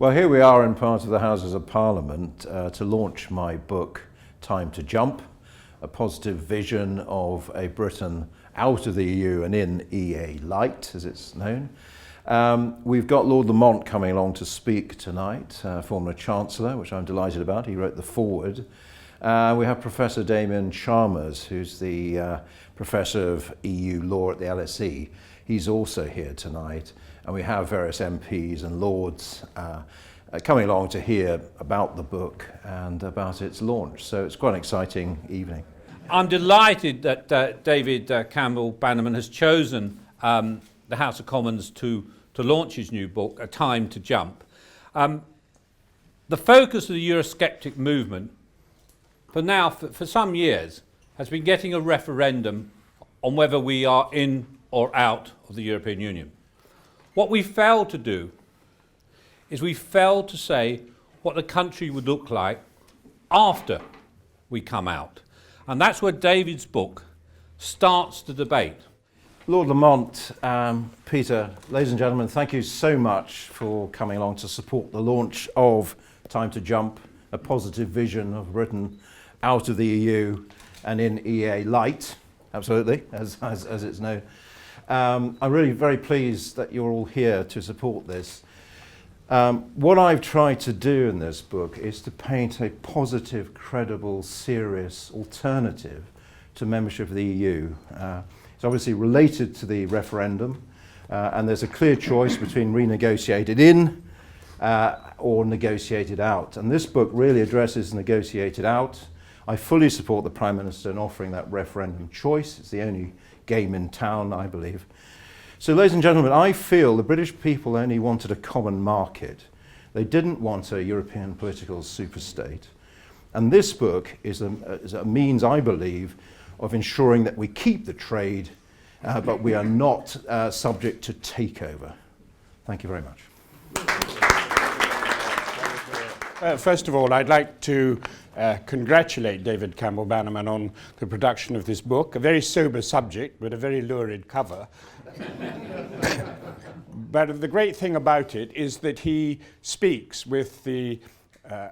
Well, here we are in part of the Houses of Parliament to launch my book, Time to Jump, a positive vision of a Britain out of the EU and in EA light, as it's known. We've got Lord Lamont coming along to speak tonight, former Chancellor, which I'm delighted about. He wrote the foreword. We have Professor Damien Chalmers, who's the Professor of EU Law at the LSE. He's also here tonight. And we have various MPs and Lords coming along to hear about the book and about its launch. So it's quite an exciting evening. I'm delighted that David Campbell Bannerman has chosen the House of Commons to launch his new book, A Time to Jump. The focus of the Eurosceptic movement for some years has been getting a referendum on whether we are in or out of the European Union. What we failed to do is we failed to say what the country would look like after we come out. And that's where David's book starts the debate. Lord Lamont, Peter, ladies and gentlemen, thank you so much for coming along to support the launch of Time to Jump, a positive vision of Britain out of the EU and in EA light, absolutely, as it's known. I'm really very pleased that you're all here to support this. What I've tried to do in this book is to paint a positive, credible, serious alternative to membership of the EU. It's obviously related to the referendum, and there's a clear choice between renegotiated in or negotiated out. And this book really addresses negotiated out. I fully support the Prime Minister in offering that referendum choice. It's the only game in town, I believe. So, ladies and gentlemen, I feel the British people only wanted a common market. They didn't want a European political superstate. And this book is a means, I believe, of ensuring that we keep the trade, but we are not subject to takeover. Thank you very much. First of all, I'd like to congratulate David Campbell Bannerman on the production of this book, a very sober subject, but a very lurid cover. But the great thing about it is that he speaks with the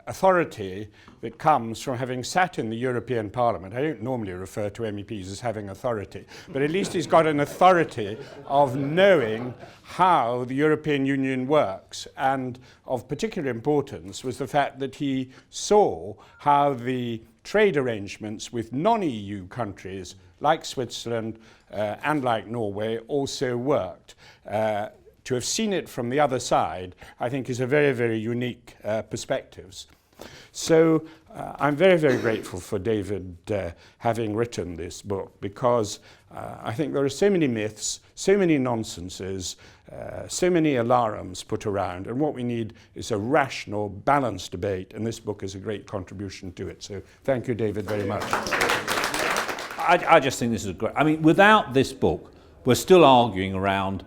authority that comes from having sat in the European Parliament. I don't normally refer to MEPs as having authority, but at least he's got an authority of knowing how the European Union works. And of particular importance was the fact that he saw how the trade arrangements with non-EU countries like Switzerland and like Norway also worked. To have seen it from the other side, I think, is a very, very unique perspectives. So I'm very, very grateful for David having written this book, because I think there are so many myths, so many nonsenses, so many alarms put around, and what we need is a rational, balanced debate, and this book is a great contribution to it. So thank you, David, very much. I just think this is great. I mean, without this book, we're still arguing around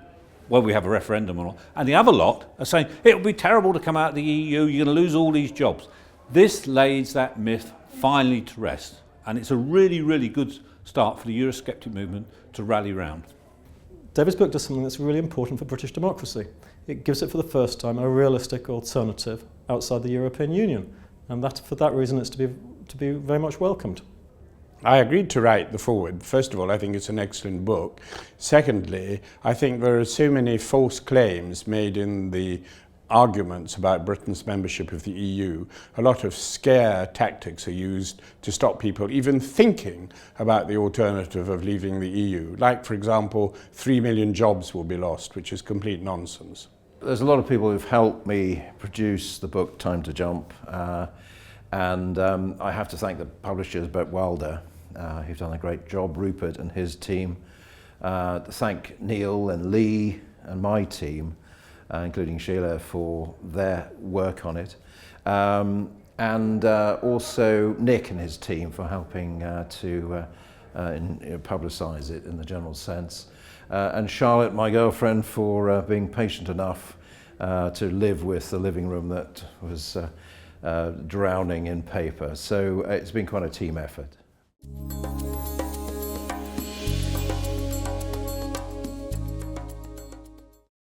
whether we have a referendum or not. And the other lot are saying, it will be terrible to come out of the EU, you're going to lose all these jobs. This lays that myth finally to rest. And it's a really, really good start for the Eurosceptic movement to rally round. David's book does something that's really important for British democracy. It gives it for the first time a realistic alternative outside the European Union. And that, for that reason, it's to be very much welcomed. I agreed to write the foreword. First of all, I think it's an excellent book. Secondly, I think there are so many false claims made in the arguments about Britain's membership of the EU. A lot of scare tactics are used to stop people even thinking about the alternative of leaving the EU. Like, for example, 3 million jobs will be lost, which is complete nonsense. There's a lot of people who've helped me produce the book Time to Jump, and I have to thank the publishers, Brett Wilder, who've done a great job, Rupert and his team. To thank Neil and Lee and my team, including Sheila, for their work on it. And also Nick and his team for helping to publicise it in the general sense. And Charlotte, my girlfriend, for being patient enough to live with the living room that was drowning in paper. So it's been quite a team effort.